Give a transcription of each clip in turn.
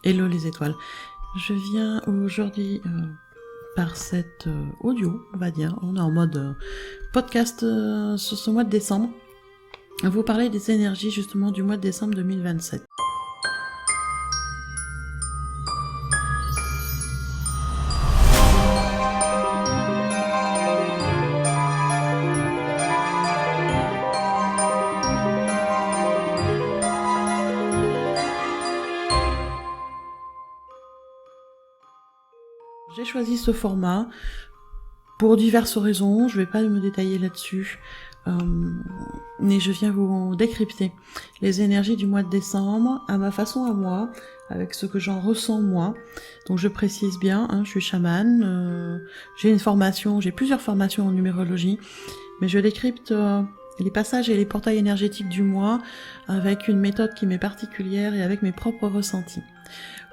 Hello les étoiles. Je viens aujourd'hui par cet audio, on va dire, on est en mode podcast sur ce mois de décembre, vous parler des énergies justement du mois de décembre 2027. J'ai choisi ce format pour diverses raisons, je ne vais pas me détailler là-dessus, mais je viens vous décrypter les énergies du mois de décembre à ma façon à moi, avec ce que j'en ressens moi. Donc je précise bien, je suis chamane, j'ai plusieurs formations en numérologie, mais je décrypte les passages et les portails énergétiques du mois avec une méthode qui m'est particulière et avec mes propres ressentis.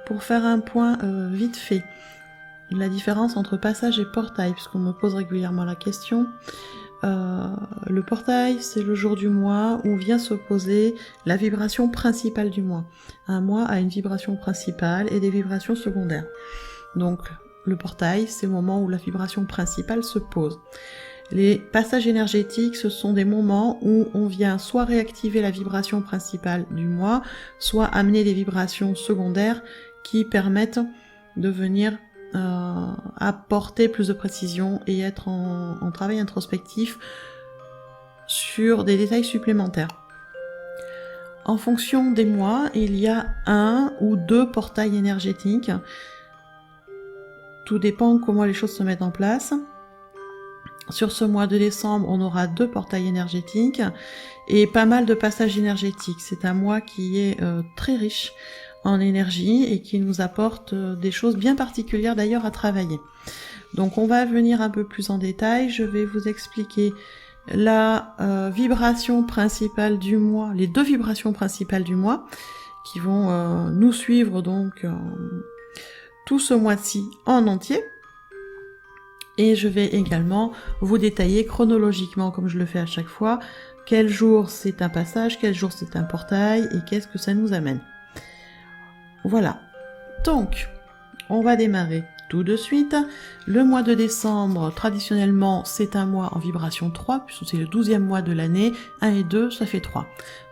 Pour faire un point vite fait, la différence entre passage et portail, puisqu'on me pose régulièrement la question. Le portail, c'est le jour du mois où vient s'opposer la vibration principale du mois. Un mois a une vibration principale et des vibrations secondaires. Donc, le portail, c'est le moment où la vibration principale se pose. Les passages énergétiques, ce sont des moments où on vient soit réactiver la vibration principale du mois, soit amener des vibrations secondaires qui permettent de venir apporter plus de précision et être en travail introspectif sur des détails supplémentaires. En fonction des mois, il y a 1 ou 2 portails énergétiques. Tout dépend comment les choses se mettent en place. Sur ce mois de décembre, on aura 2 portails énergétiques et pas mal de passages énergétiques. C'est un mois qui est très riche en énergie et qui nous apporte des choses bien particulières d'ailleurs à travailler. Donc on va venir un peu plus en détail, je vais vous expliquer la vibration principale du mois, les 2 vibrations principales du mois qui vont nous suivre donc tout ce mois-ci en entier. Et je vais également vous détailler chronologiquement, comme je le fais à chaque fois, quel jour c'est un passage, quel jour c'est un portail et qu'est-ce que ça nous amène. Voilà, donc on va démarrer tout de suite. Le mois de décembre, traditionnellement, c'est un mois en vibration 3, puisque c'est le 12e mois de l'année, 1 et 2, ça fait 3.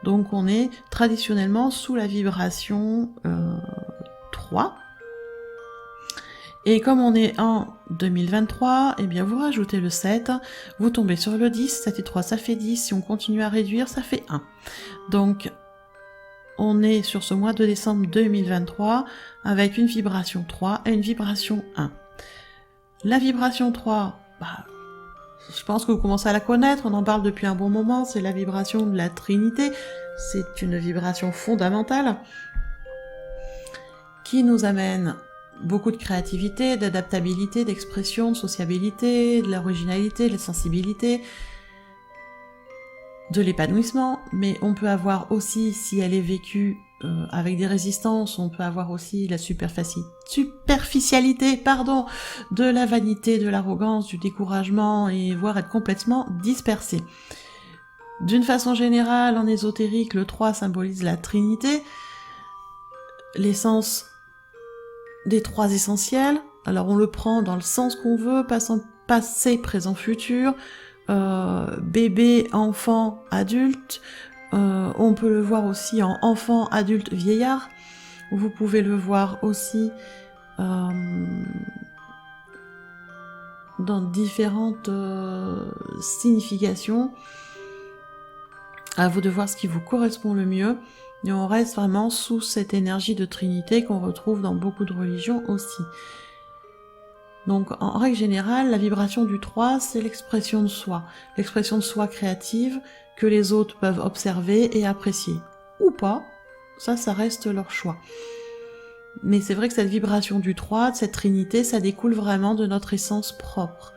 Donc on est traditionnellement sous la vibration 3. Et comme on est en 2023, eh bien vous rajoutez le 7, vous tombez sur le 10, 7 et 3 ça fait 10, si on continue à réduire, ça fait 1. Donc on est sur ce mois de décembre 2023 avec une vibration 3 et une vibration 1. La vibration 3, je pense que vous commencez à la connaître, on en parle depuis un bon moment, c'est la vibration de la Trinité, c'est une vibration fondamentale qui nous amène beaucoup de créativité, d'adaptabilité, d'expression, de sociabilité, de l'originalité, de la sensibilité, de l'épanouissement, mais on peut avoir aussi, si elle est vécue avec des résistances, on peut avoir aussi la superficialité, de la vanité, de l'arrogance, du découragement, et voire être complètement dispersé. D'une façon générale, en ésotérique, le 3 symbolise la Trinité, l'essence des 3 essentiels. Alors on le prend dans le sens qu'on veut, passé, présent, futur, bébé, enfant, adulte. On peut le voir aussi en enfant, adulte, vieillard. Vous pouvez le voir aussi dans différentes significations. À vous de voir ce qui vous correspond le mieux. Et on reste vraiment sous cette énergie de Trinité qu'on retrouve dans beaucoup de religions aussi. Donc en règle générale, la vibration du 3, c'est l'expression de soi créative que les autres peuvent observer et apprécier. Ou pas, ça reste leur choix. Mais c'est vrai que cette vibration du 3, de cette Trinité, ça découle vraiment de notre essence propre.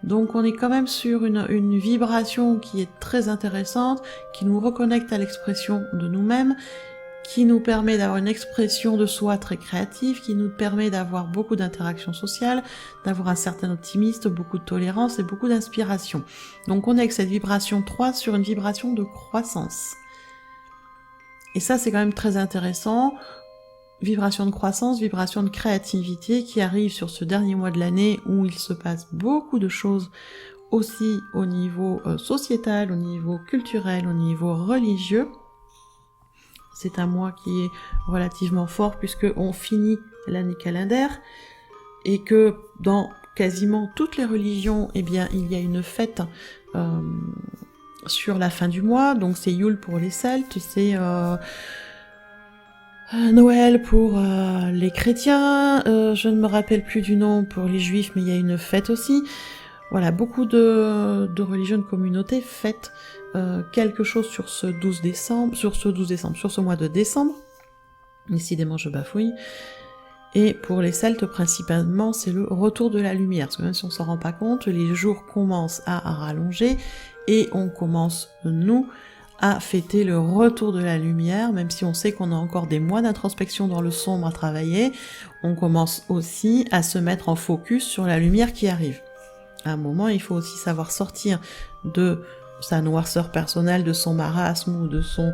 Donc on est quand même sur une vibration qui est très intéressante, qui nous reconnecte à l'expression de nous-mêmes, qui nous permet d'avoir une expression de soi très créative, qui nous permet d'avoir beaucoup d'interactions sociales, d'avoir un certain optimisme, beaucoup de tolérance et beaucoup d'inspiration. Donc on est avec cette vibration 3 sur une vibration de croissance. Et ça c'est quand même très intéressant. vibration de croissance, vibration de créativité qui arrive sur ce dernier mois de l'année où il se passe beaucoup de choses aussi au niveau sociétal, au niveau culturel, au niveau religieux. C'est un mois qui est relativement fort puisque on finit l'année calendaire et que dans quasiment toutes les religions, eh bien, il y a une fête sur la fin du mois. Donc c'est Yule pour les Celtes, c'est Noël pour les chrétiens, je ne me rappelle plus du nom pour les juifs, mais il y a une fête aussi. Voilà, beaucoup de religions, de communautés fêtent quelque chose sur ce 12 décembre, sur ce mois de décembre. Décidément, je bafouille. Et pour les Celtes, principalement, c'est le retour de la lumière. Parce que même si on s'en rend pas compte, les jours commencent à rallonger et on commence, nous, à fêter le retour de la lumière, même si on sait qu'on a encore des mois d'introspection dans le sombre à travailler, on commence aussi à se mettre en focus sur la lumière qui arrive. À un moment, il faut aussi savoir sortir de sa noirceur personnelle, de son marasme ou de son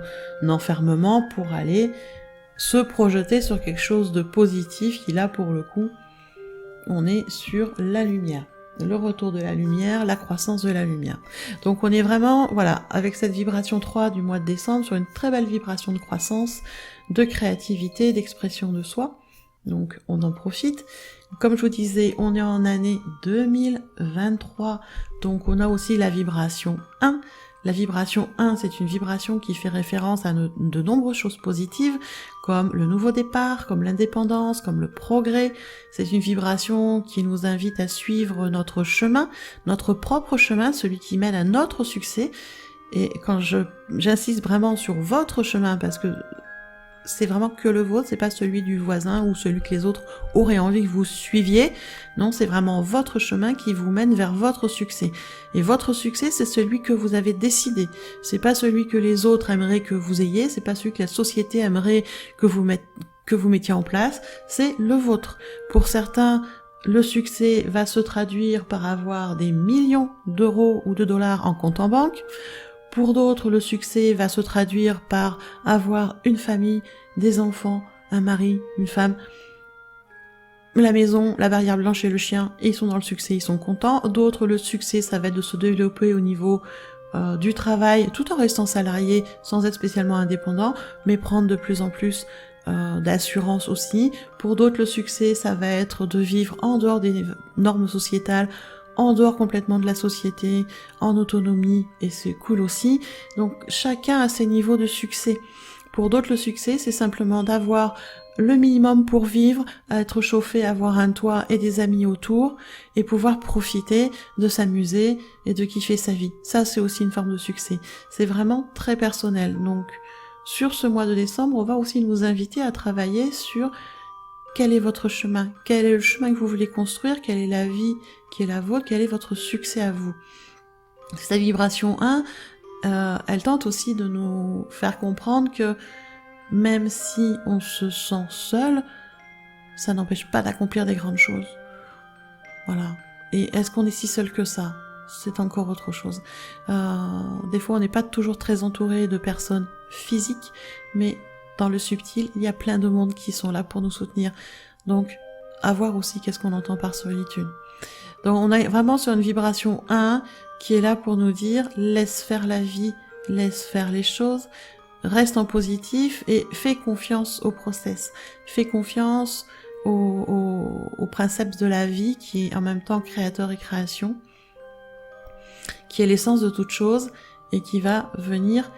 enfermement pour aller se projeter sur quelque chose de positif qui là, pour le coup, on est sur la lumière. Le retour de la lumière, la croissance de la lumière. Donc on est vraiment, voilà, avec cette vibration 3 du mois de décembre, sur une très belle vibration de croissance, de créativité, d'expression de soi. Donc on en profite. Comme je vous disais, on est en année 2023, donc on a aussi la vibration 1. La vibration 1, c'est une vibration qui fait référence à de nombreuses choses positives, comme le nouveau départ, comme l'indépendance, comme le progrès. C'est une vibration qui nous invite à suivre notre chemin, notre propre chemin, celui qui mène à notre succès. Et quand j'insiste vraiment sur votre chemin, parce que c'est vraiment que le vôtre, c'est pas celui du voisin ou celui que les autres auraient envie que vous suiviez. Non, c'est vraiment votre chemin qui vous mène vers votre succès. Et votre succès, c'est celui que vous avez décidé. C'est pas celui que les autres aimeraient que vous ayez, c'est pas celui que la société aimerait que vous mettiez en place, c'est le vôtre. Pour certains, le succès va se traduire par avoir des millions d'euros ou de dollars en compte en banque. Pour d'autres, le succès va se traduire par avoir une famille, des enfants, un mari, une femme, la maison, la barrière blanche et le chien, et ils sont dans le succès, ils sont contents. D'autres, le succès, ça va être de se développer au niveau du travail, tout en restant salarié, sans être spécialement indépendant, mais prendre de plus en plus d'assurance aussi. Pour d'autres, le succès, ça va être de vivre en dehors des normes sociétales, en dehors complètement de la société, en autonomie, et c'est cool aussi. Donc chacun a ses niveaux de succès. Pour d'autres, le succès, c'est simplement d'avoir le minimum pour vivre, à être chauffé, avoir un toit et des amis autour, et pouvoir profiter de s'amuser et de kiffer sa vie. Ça, c'est aussi une forme de succès. C'est vraiment très personnel. Donc, sur ce mois de décembre, on va aussi nous inviter à travailler sur quel est votre chemin, quel est le chemin que vous voulez construire, quelle est la vie qui est la vôtre, quel est votre succès à vous. Cette vibration 1, elle tente aussi de nous faire comprendre que même si on se sent seul, ça n'empêche pas d'accomplir des grandes choses. Voilà. Et est-ce qu'on est si seul que ça ? C'est encore autre chose. Des fois, on n'est pas toujours très entouré de personnes physiques, mais dans le subtil, il y a plein de mondes qui sont là pour nous soutenir. Donc, à voir aussi qu'est-ce qu'on entend par solitude. Donc, on est vraiment sur une vibration 1 qui est là pour nous dire « laisse faire la vie, laisse faire les choses ». Reste en positif et fais confiance au process. Fais confiance au principe de la vie qui est en même temps créateur et création, qui est l'essence de toute chose et qui va venir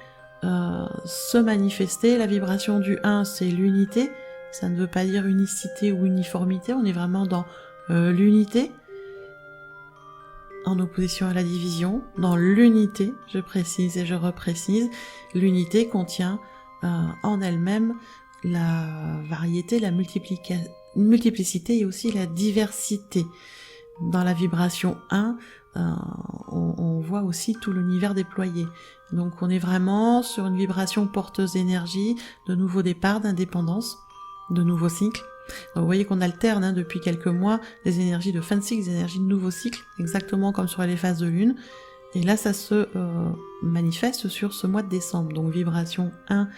se manifester. La vibration du 1, c'est l'unité. Ça ne veut pas dire unicité ou uniformité, on est vraiment dans l'unité, en opposition à la division. Dans l'unité, je précise et je reprécise, l'unité contient en elle-même la variété, la multiplicité et aussi la diversité. Dans la vibration 1, on voit aussi tout l'univers déployé. Donc on est vraiment sur une vibration porteuse d'énergie, de nouveaux départs, d'indépendance, de nouveaux cycles. Donc vous voyez qu'on alterne depuis quelques mois des énergies de fin de cycle, des énergies de nouveau cycle, exactement comme sur les phases de lune. Et là, ça se manifeste sur ce mois de décembre. Donc vibration 1,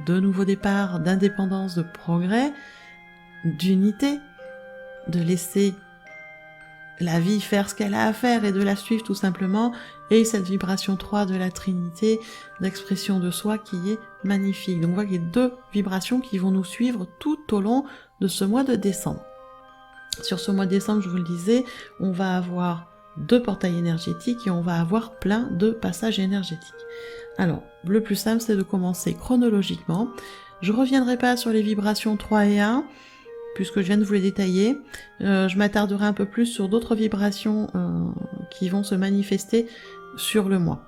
de nouveau départ, d'indépendance, de progrès, d'unité, de laisser la vie faire ce qu'elle a à faire et de la suivre tout simplement. Et cette vibration 3 de la Trinité, d'expression de soi qui est magnifique. Donc on voit qu'il y a 2 vibrations qui vont nous suivre tout au long de ce mois de décembre. Sur ce mois de décembre, je vous le disais, on va avoir 2 portails énergétiques et on va avoir plein de passages énergétiques. Alors, le plus simple, c'est de commencer chronologiquement. Je reviendrai pas sur les vibrations 3 et 1, puisque je viens de vous les détailler. Je m'attarderai un peu plus sur d'autres vibrations qui vont se manifester sur le mois.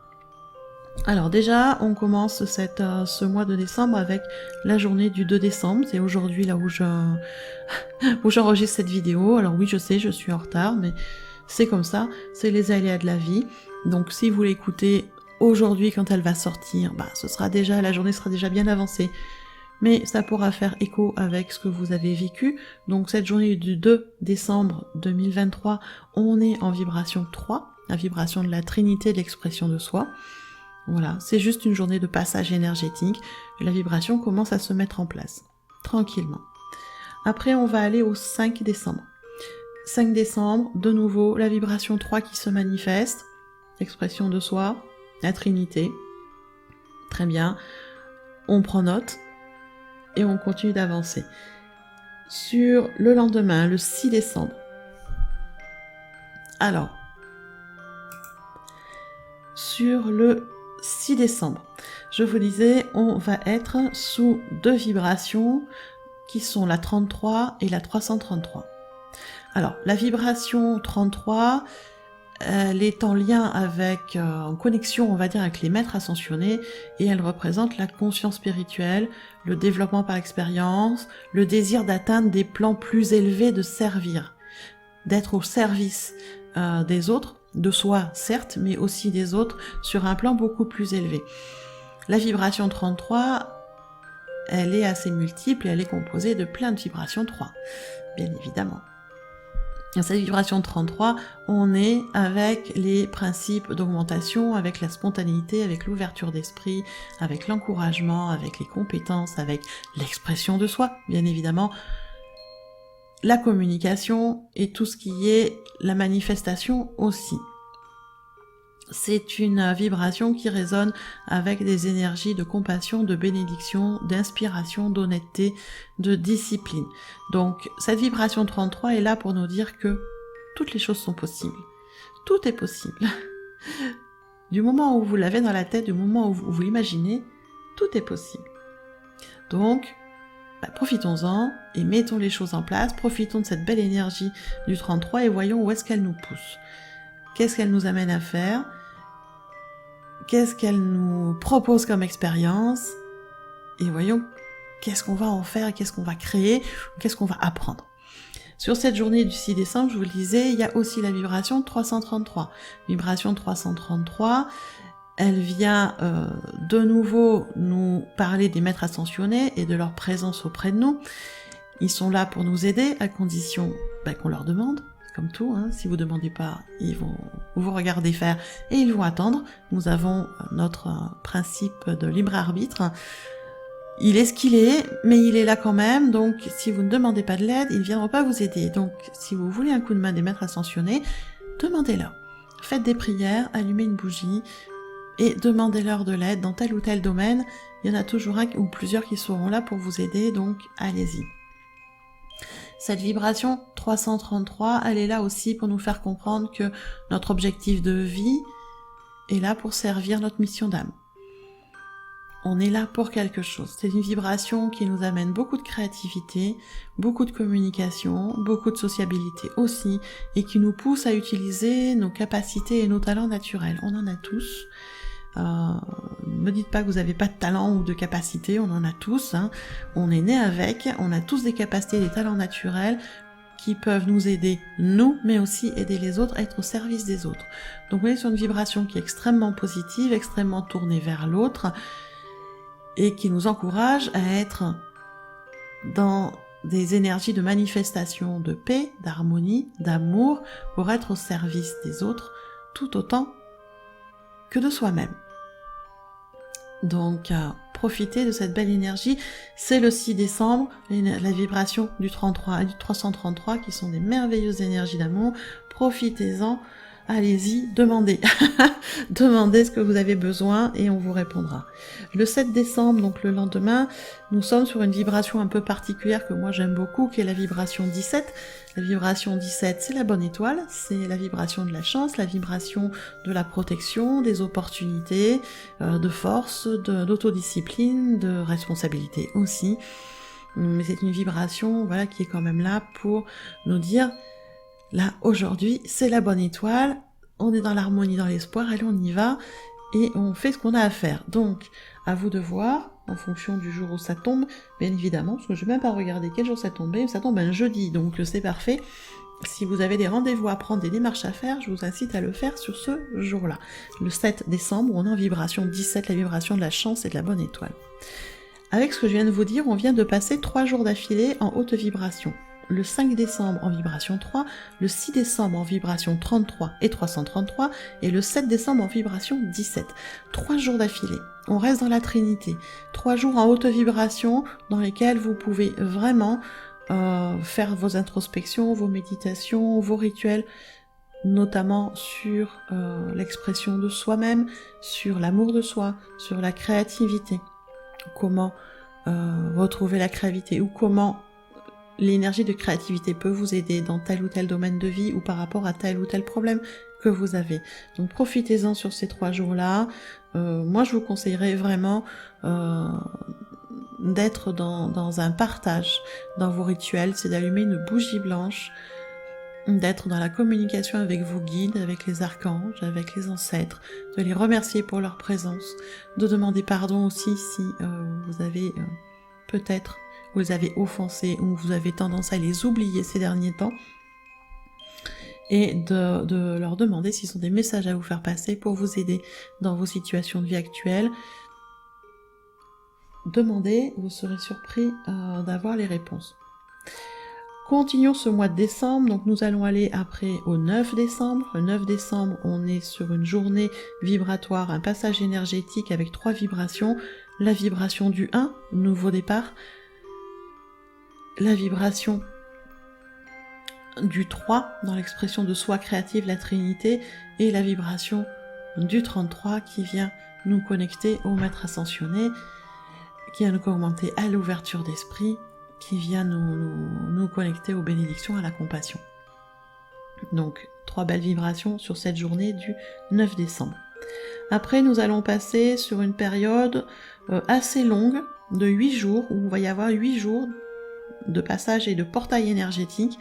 Alors déjà, on commence ce mois de décembre avec la journée du 2 décembre. C'est aujourd'hui là où j'enregistre cette vidéo. Alors oui, je sais, je suis en retard, mais c'est comme ça, c'est les aléas de la vie. Donc si vous l'écoutez aujourd'hui quand elle va sortir, la journée sera déjà bien avancée. Mais ça pourra faire écho avec ce que vous avez vécu. Donc cette journée du 2 décembre 2023, on est en vibration 3, la vibration de la Trinité, de l'expression de soi. Voilà, c'est juste une journée de passage énergétique. La vibration commence à se mettre en place, tranquillement. Après, on va aller au 5 décembre. 5 décembre, de nouveau, la vibration 3 qui se manifeste, l'expression de soi, la Trinité. Très bien, on prend note et on continue d'avancer. Sur le lendemain, le 6 décembre. Alors, sur le 6 décembre, je vous disais, on va être sous 2 vibrations qui sont la 33 et la 333. Alors, la vibration 33, elle est en lien avec, en connexion, on va dire, avec les maîtres ascensionnés, et elle représente la conscience spirituelle, le développement par expérience, le désir d'atteindre des plans plus élevés, de servir, d'être au service des autres, de soi certes, mais aussi des autres, sur un plan beaucoup plus élevé. La vibration 33, elle est assez multiple et elle est composée de plein de vibrations 3, bien évidemment. Dans cette vibration 33, on est avec les principes d'augmentation, avec la spontanéité, avec l'ouverture d'esprit, avec l'encouragement, avec les compétences, avec l'expression de soi, bien évidemment, la communication et tout ce qui est la manifestation aussi. C'est une vibration qui résonne avec des énergies de compassion, de bénédiction, d'inspiration, d'honnêteté, de discipline. Donc cette vibration 33 est là pour nous dire que toutes les choses sont possibles. Tout est possible. Du moment où vous l'avez dans la tête, du moment où vous l'imaginez, tout est possible. Donc, profitons-en et mettons les choses en place, profitons de cette belle énergie du 33 et voyons où est-ce qu'elle nous pousse. Qu'est-ce qu'elle nous amène à faire ? Qu'est-ce qu'elle nous propose comme expérience ? Et voyons qu'est-ce qu'on va en faire, qu'est-ce qu'on va créer, qu'est-ce qu'on va apprendre. Sur cette journée du 6 décembre, je vous le disais, il y a aussi la vibration 333. Vibration 333, elle vient de nouveau nous parler des maîtres ascensionnés et de leur présence auprès de nous. Ils sont là pour nous aider, à condition qu'on leur demande. Comme tout, si vous ne demandez pas, ils vont vous regarder faire et ils vont attendre. Nous avons notre principe de libre arbitre. Il est ce qu'il est, mais il est là quand même, donc si vous ne demandez pas de l'aide, ils ne viendront pas vous aider. Donc si vous voulez un coup de main des maîtres ascensionnés, demandez-leur. Faites des prières, allumez une bougie et demandez-leur de l'aide dans tel ou tel domaine. Il y en a toujours un ou plusieurs qui seront là pour vous aider, donc allez-y. Cette vibration 333, elle est là aussi pour nous faire comprendre que notre objectif de vie est là pour servir notre mission d'âme. On est là pour quelque chose. C'est une vibration qui nous amène beaucoup de créativité, beaucoup de communication, beaucoup de sociabilité aussi, et qui nous pousse à utiliser nos capacités et nos talents naturels. On en a tous. Ne me dites pas que vous n'avez pas de talent ou de capacité, on en a tous. On est né avec, on a tous des capacités, des talents naturels qui peuvent nous aider, nous, mais aussi aider les autres à être au service des autres. Donc on est sur une vibration qui est extrêmement positive, extrêmement tournée vers l'autre, et qui nous encourage à être dans des énergies de manifestation de paix, d'harmonie, d'amour, pour être au service des autres, tout autant que de soi-même. Donc, profitez de cette belle énergie. C'est le 6 décembre, la vibration du 33 et du 333 qui sont des merveilleuses énergies d'amour. Profitez-en. Allez-y, demandez. Demandez ce que vous avez besoin et on vous répondra. Le 7 décembre, donc le lendemain, nous sommes sur une vibration un peu particulière que moi j'aime beaucoup, qui est la vibration 17. La vibration 17, c'est la bonne étoile, c'est la vibration de la chance, la vibration de la protection, des opportunités, de force, d'autodiscipline, de responsabilité aussi. Mais c'est une vibration, voilà, qui est quand même là pour nous dire... Là, aujourd'hui, c'est la bonne étoile, on est dans l'harmonie, dans l'espoir, allez, on y va, et on fait ce qu'on a à faire. Donc, à vous de voir, en fonction du jour où ça tombe, bien évidemment, parce que je vais même pas regarder quel jour ça tombe un jeudi, donc c'est parfait. Si vous avez des rendez-vous à prendre, des démarches à faire, je vous incite à le faire sur ce jour-là. Le 7 décembre, on est en vibration 17, la vibration de la chance et de la bonne étoile. Avec ce que je viens de vous dire, on vient de passer 3 jours d'affilée en haute vibration. Le 5 décembre en vibration 3, le 6 décembre en vibration 33 et 333, et le 7 décembre en vibration 17. 3 jours d'affilée. On reste dans la Trinité. 3 jours en haute vibration dans lesquels vous pouvez vraiment faire vos introspections, vos méditations, vos rituels, notamment sur l'expression de soi-même, sur l'amour de soi, sur la créativité. Comment retrouver la créativité ou comment l'énergie de créativité peut vous aider dans tel ou tel domaine de vie ou par rapport à tel ou tel problème que vous avez. Donc profitez-en sur ces 3 jours-là. Moi, je vous conseillerais vraiment d'être dans un partage dans vos rituels, c'est d'allumer une bougie blanche, d'être dans la communication avec vos guides, avec les archanges, avec les ancêtres, de les remercier pour leur présence, de demander pardon aussi si vous avez peut-être vous les avez offensés ou vous avez tendance à les oublier ces derniers temps, et de leur demander s'ils ont des messages à vous faire passer pour vous aider dans vos situations de vie actuelles. Demandez, vous serez surpris d'avoir les réponses. Continuons ce mois de décembre, donc nous allons aller après au 9 décembre. Le 9 décembre, on est sur une journée vibratoire, un passage énergétique avec 3 vibrations. La vibration du 1, nouveau départ. La vibration du 3, dans l'expression de soi créative, la Trinité, et la vibration du 33 qui vient nous connecter au Maître ascensionné, qui vient nous commenter à l'ouverture d'esprit, qui vient nous connecter aux bénédictions, à la compassion. Donc, 3 belles vibrations sur cette journée du 9 décembre. Après, nous allons passer sur une période assez longue, de 8 jours, où il va y avoir 8 jours de passage et de portail énergétique.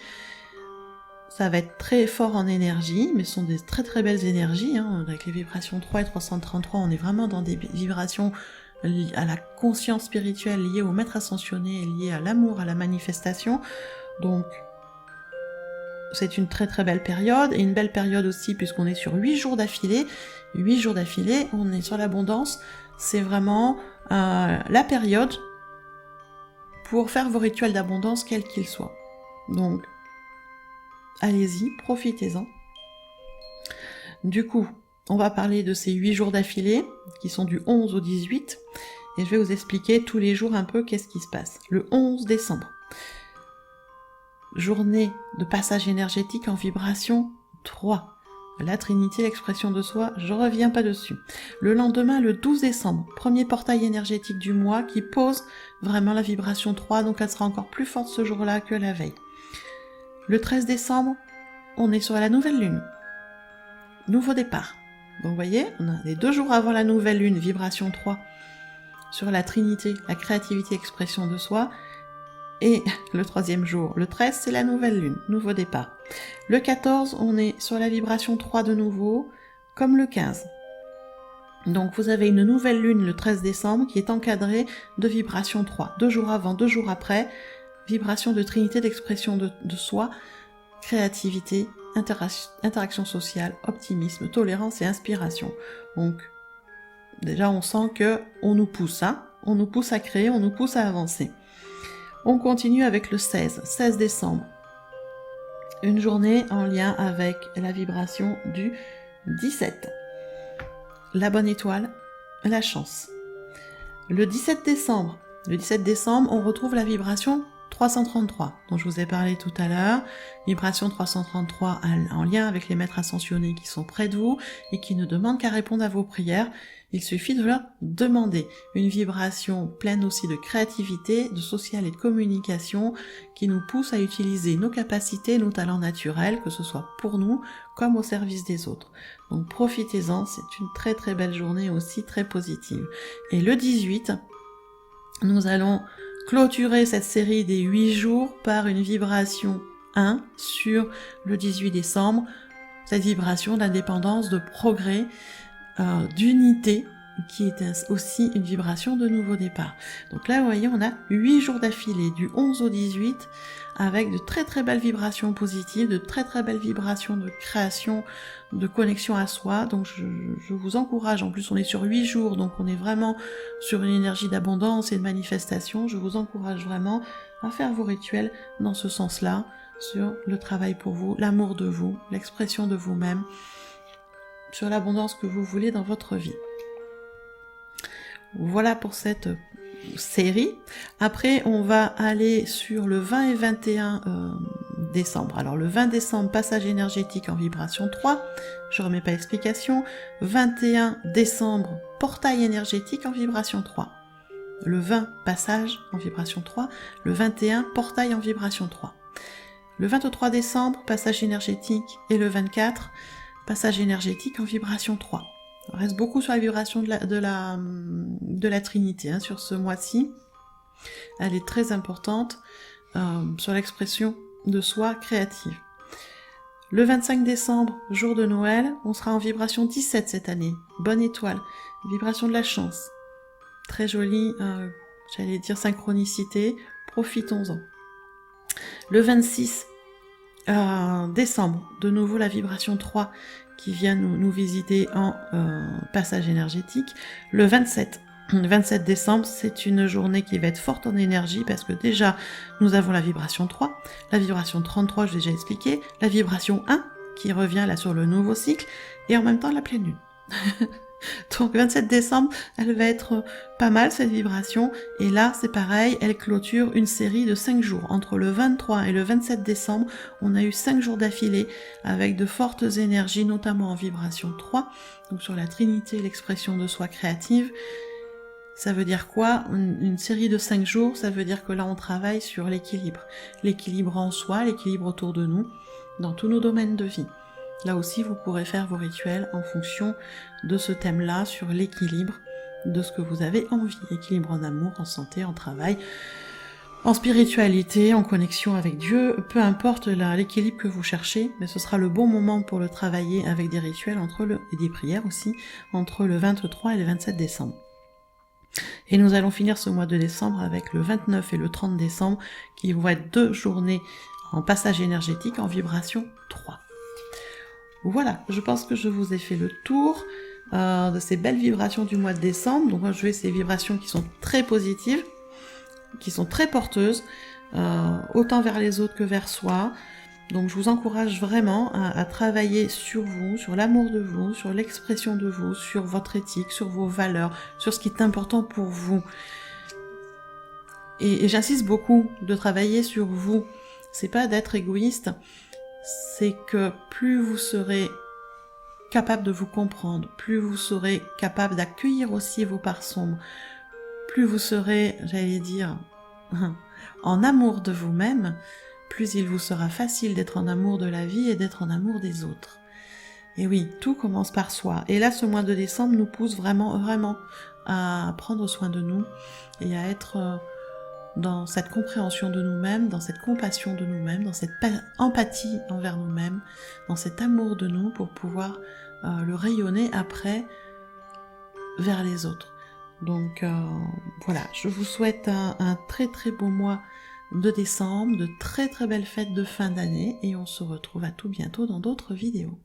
Ça va être très fort en énergie, mais ce sont des très très belles énergies, hein. Avec les vibrations 3 et 333, on est vraiment dans des vibrations à la conscience spirituelle, liées au Maître ascensionné, liées à l'amour, à la manifestation. Donc, c'est une très très belle période, et une belle période aussi, puisqu'on est sur 8 jours d'affilée. 8 jours d'affilée, on est sur l'abondance. C'est vraiment la période pour faire vos rituels d'abondance, quels qu'ils soient. Donc, allez-y, profitez-en. Du coup, on va parler de ces 8 jours d'affilée, qui sont du 11 au 18, et je vais vous expliquer tous les jours un peu qu'est-ce qui se passe. Le 11 décembre, journée de passage énergétique en vibration 3. La Trinité, l'expression de soi, je reviens pas dessus. Le lendemain, le 12 décembre, premier portail énergétique du mois qui pose vraiment la vibration 3, donc elle sera encore plus forte ce jour-là que la veille. Le 13 décembre, on est sur la nouvelle lune. Nouveau départ. Donc vous voyez, on a les 2 jours avant la nouvelle lune, vibration 3, sur la Trinité, la créativité, expression de soi. Et le 3e jour, le 13, c'est la nouvelle lune, nouveau départ. Le 14, on est sur la vibration 3 de nouveau, comme le 15. Donc vous avez une nouvelle lune le 13 décembre qui est encadrée de vibration 3. 2 jours avant, 2 jours après, vibration de Trinité, d'expression de soi, créativité, interaction sociale, optimisme, tolérance et inspiration. Donc déjà on sent que on nous pousse, hein, on nous pousse à créer, on nous pousse à avancer. On continue avec le 16 décembre. Une journée en lien avec la vibration du 17. la bonne étoile, la chance. Le 17 décembre, on retrouve la vibration 333, dont je vous ai parlé tout à l'heure. Vibration 333 en lien avec les maîtres ascensionnés qui sont près de vous et qui ne demandent qu'à répondre à vos prières. Il suffit de leur demander. Une vibration pleine aussi de créativité, de social et de communication qui nous pousse à utiliser nos capacités, nos talents naturels, que ce soit pour nous comme au service des autres. Donc profitez-en, c'est une très très belle journée aussi, très positive. Et le 18, nous allons clôturer cette série des 8 jours par une vibration 1 sur le 18 décembre, cette vibration d'indépendance, de progrès, d'unité, qui est aussi une vibration de nouveau départ. Donc là, vous voyez, on a 8 jours d'affilée, du 11 au 18, avec de très très belles vibrations positives, de très très belles vibrations de création, de connexion à soi. Donc je vous encourage, en plus on est sur 8 jours, donc on est vraiment sur une énergie d'abondance et de manifestation. Je vous encourage vraiment à faire vos rituels dans ce sens-là, sur le travail pour vous, l'amour de vous, l'expression de vous-même, sur l'abondance que vous voulez dans votre vie. Voilà pour cette série. Après, on va aller sur le 20 et 21 décembre. Alors le 20 décembre, passage énergétique en vibration 3. Je remets pas l'explication. 21 décembre, portail énergétique en vibration 3. Le 20, passage en vibration 3. Le 21, portail en vibration 3. Le 23 décembre, passage énergétique. Et le 24, passage énergétique en vibration 3. On reste beaucoup sur la vibration de la Trinité hein, sur ce mois-ci. Elle est très importante sur l'expression de soi créative. Le 25 décembre, jour de Noël, on sera en vibration 17 cette année. Bonne étoile, vibration de la chance. Très jolie, j'allais dire synchronicité, profitons-en. Le 26 décembre, de nouveau la vibration 3 qui vient nous visiter en passage énergétique. Le 27 décembre, c'est une journée qui va être forte en énergie parce que déjà, nous avons la vibration 3, la vibration 33, je l'ai déjà expliqué, la vibration 1 qui revient là sur le nouveau cycle et en même temps la pleine lune. Donc 27 décembre, elle va être pas mal cette vibration et là c'est pareil, elle clôture une série de 5 jours. Entre le 23 et le 27 décembre, on a eu 5 jours d'affilée avec de fortes énergies, notamment en vibration 3, donc sur la Trinité, l'expression de soi créative. Ça veut dire quoi? Une série de 5 jours, ça veut dire que là on travaille sur l'équilibre. L'équilibre en soi, l'équilibre autour de nous, dans tous nos domaines de vie. Là aussi, vous pourrez faire vos rituels en fonction de ce thème-là, sur l'équilibre de ce que vous avez envie. Équilibre en amour, en santé, en travail, en spiritualité, en connexion avec Dieu. Peu importe l'équilibre que vous cherchez, mais ce sera le bon moment pour le travailler avec des rituels et des prières aussi, entre le 23 et le 27 décembre. Et nous allons finir ce mois de décembre avec le 29 et le 30 décembre, qui vont être 2 journées en passage énergétique en vibration 3. Voilà, je pense que je vous ai fait le tour de ces belles vibrations du mois de décembre. Donc, je vais ces vibrations qui sont très positives, qui sont très porteuses, autant vers les autres que vers soi. Donc, je vous encourage vraiment à travailler sur vous, sur l'amour de vous, sur l'expression de vous, sur votre éthique, sur vos valeurs, sur ce qui est important pour vous. Et j'insiste beaucoup de travailler sur vous. C'est pas d'être égoïste. C'est que plus vous serez capable de vous comprendre, plus vous serez capable d'accueillir aussi vos parts sombres, plus vous serez, j'allais dire, en amour de vous-même, plus il vous sera facile d'être en amour de la vie et d'être en amour des autres. Et oui, tout commence par soi. Et là, ce mois de décembre nous pousse vraiment, vraiment à prendre soin de nous et à être dans cette compréhension de nous-mêmes, dans cette compassion de nous-mêmes, dans cette empathie envers nous-mêmes, dans cet amour de nous pour pouvoir le rayonner après vers les autres. Donc voilà, je vous souhaite un très très beau mois de décembre, de très très belles fêtes de fin d'année et on se retrouve à tout bientôt dans d'autres vidéos.